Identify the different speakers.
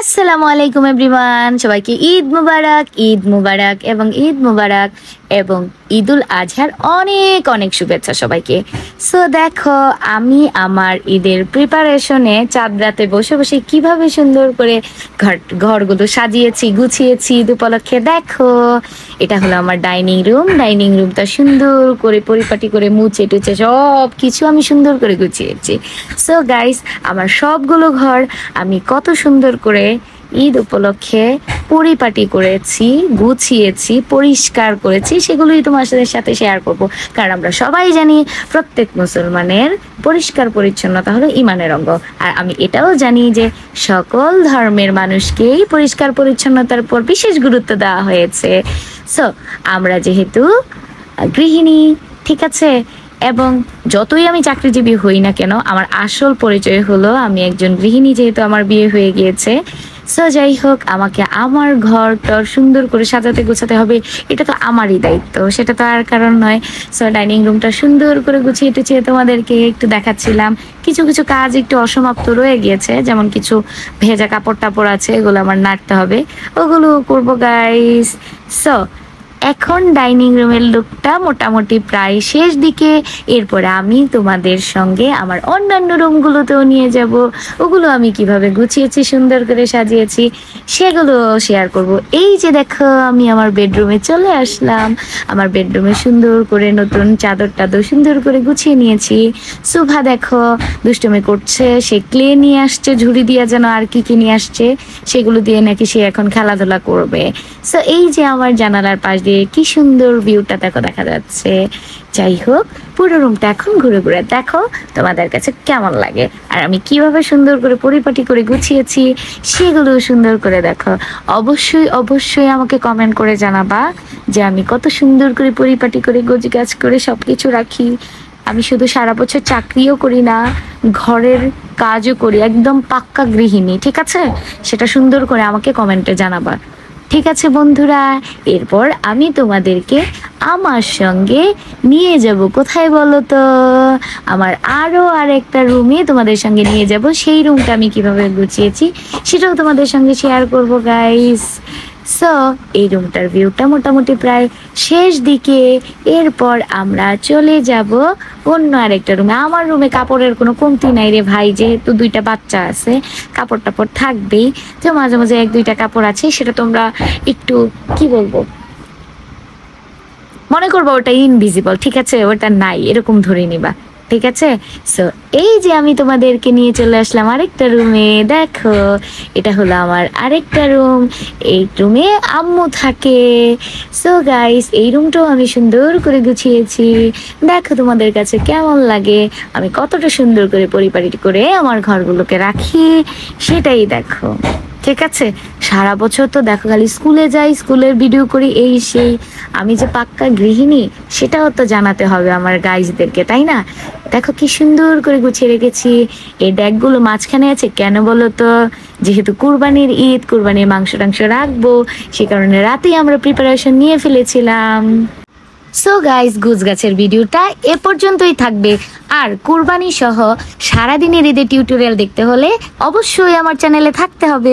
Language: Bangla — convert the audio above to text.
Speaker 1: আসসালামু আলাইকুম এভরিওয়ান, সবাইকে ঈদ মুবারক, ঈদ মুবারক এবং ঈদ মুবারক এবং ঈদুল আজহার অনেক অনেক শুভেচ্ছা সবাইকে। সো দেখো, আমি আমার ঈদের প্রিপারেশনে চাঁদ রাতে বসে বসে কিভাবে সুন্দর করে ঘরগুলো সাজিয়েছি, গুছিয়েছি ঈদ উপলক্ষে। দেখো, এটা হলো আমার ডাইনিং রুম। ডাইনিং রুমটা সুন্দর করে পরিপাটি করে মুছে টুচে সব কিছু আমি সুন্দর করে গুছিয়েছি। সো গাইস, আমার সবগুলো ঘর আমি কত সুন্দর করে ঈদ উপলক্ষে পরিপাটি করেছি, গুছিয়েছি, পরিষ্কার করেছি, সেগুলোই তোমার সাথে শেয়ার করব। কারণ আমরা সবাই জানি প্রত্যেক মুসলমানের পরিষ্কার পরিচ্ছন্নতা হলো ঈমানের অঙ্গ। আর আমি এটাও জানি যে সকল ধর্মের মানুষকেই পরিষ্কার পরিচ্ছন্নতার উপর বিশেষ গুরুত্ব দেওয়া হয়েছে। সো আমরা যেহেতু গৃহিণী, ঠিক আছে, এবং যতই আমি চাকরিজীবী হই না কেন, আমার আসল পরিচয় হলো আমি একজন গৃহিণী, যেহেতু আমার বিয়ে হয়ে গিয়েছে। সো যাই হোক, আমাকে আমার ঘরটা সুন্দর করে সাজাতে গোছাতে হবে, এটা তো আমারই দায়িত্ব, সেটা তো আর কারণ নয়। সো ডাইনিং রুমটা সুন্দর করে গুছিয়ে টুছিয়ে তোমাদেরকে একটু দেখাচ্ছিলাম। কিছু কিছু কাজ একটু অসমাপ্ত রয়ে গিয়েছে, যেমন কিছু ভেজা কাপড় টাপড় আছে, এগুলো আমার নাড়তে হবে, ওগুলো করবো গাইস। সো এখন ডাইনিং রুমের লুকটা মোটামুটি প্রায় শেষ দিকে। এরপরে আমি তোমাদের সঙ্গে আমার অন্যান্য রুমগুলোতেও নিয়ে যাব, ওগুলো আমি কিভাবে গুছিয়েছি, সুন্দর করে সাজিয়েছি, সেগুলো শেয়ার করব। এই যে দেখো, আমি আমার বেডরুমে চলে আসলাম। আমার বেডরুমে সুন্দর করে নতুন চাদর টাদর সুন্দর করে গুছিয়ে নিয়েছি। সুভা দেখো দুষ্টুমি করছে, সে ক্লে নিয়ে আসছে, ঝুড়ি দিয়ে যেন আর কি কি নিয়ে আসছে, সেগুলো দিয়ে নাকি সে এখন খেলাধুলা করবে। সো এই যে আমার জানালার পাশ দিয়ে কি সুন্দর ভিউটা দেখো, দেখা যাচ্ছে। যাই হোক, পুরো রুমটা এখন ঘুরে ঘুরে দেখো তোমাদের কাছে কেমন লাগে, আর আমি কিভাবে সুন্দর করে পরিপাটি করে গুছিয়েছি সেগুলো সুন্দর করে দেখো। অবশ্যই অবশ্যই আমাকে কমেন্ট করে জানাবা যে আমি কত সুন্দর করে পরিপাটি করে গোছগাছ করে সবকিছু রাখি। আমি শুধু সারা বছর চাকরিও করি না, ঘরের কাজও করি, একদম পাক্কা গৃহিণী, ঠিক আছে? সেটা সুন্দর করে আমাকে কমেন্টে জানাবা, ঠিক আছে বন্ধুরা? এরপর আমি তোমাদেরকে আমার সঙ্গে নিয়ে যাব কোথায় বলো তো? আমার আরেকটা রুমে তোমাদের সঙ্গে নিয়ে যাব। সেই রুমটা আমি কিভাবে গুছিয়েছি সেটাও তোমাদের সঙ্গে শেয়ার করব গাইস। সো এই রুমটার ভিউটা মোটামুটি প্রায় শেষ দিকে। এরপর আমরা চলে যাব অন্য আরেকটা রুমে। আমার রুমে কাপড়ের কোনো কমতি নাই রে ভাই, যেহেতু দুইটা বাচ্চা আছে, কাপড় টাপড় থাকবেই। তো মাঝে মাঝে এক দুইটা কাপড় আছে, সেটা তোমরা একটু কি বলবো, মনে করবো ওটা ইনভিজিবল, ঠিক আছে, ওটা নাই এরকম ধরে নিবা, ঠিক আছে? সো এই যে আমি তোমাদেরকে নিয়ে চলে আসলাম আরেকটা রুমে। দেখো, এটা হলো আমার আরেকটা রুম। এই রুমে আম্মু থাকে। সো গাইস, এই রুমটাও আমি সুন্দর করে গুছিয়েছি। দেখো তোমাদের কাছে কেমন লাগে, আমি কতটা সুন্দর করে পরিপাটি করে আমার ঘরগুলোকে রাখি, সেটাই দেখো, ঠিক আছে? সারা বছর তো দেখো খালি স্কুলে যাই, স্কুলের ভিডিও করি, এই সেই। আমি যে পাক্কা গৃহিণী সেটাও তো জানাতে হবে আমার গাইজদেরকে, তাই না? দেখো কি সুন্দর করে গুছিয়ে রেখেছি। এই ড্যাগগুলো মাঝখানে আছে কেন বলো তো? যেহেতু কুরবানির ঈদ, কুরবানির মাংস টাংস রাখবো, সে কারণে রাতেই আমরা প্রিপারেশন নিয়ে ফেলেছিলাম। সো গাইস, গুছগাছের ভিডিওটা এ পর্যন্তই থাকবে। আর কুরবানি সহ সারাদিনের ঈদের টিউটোরিয়াল দেখতে হলে অবশ্যই আমার চ্যানেলে থাকতে হবে।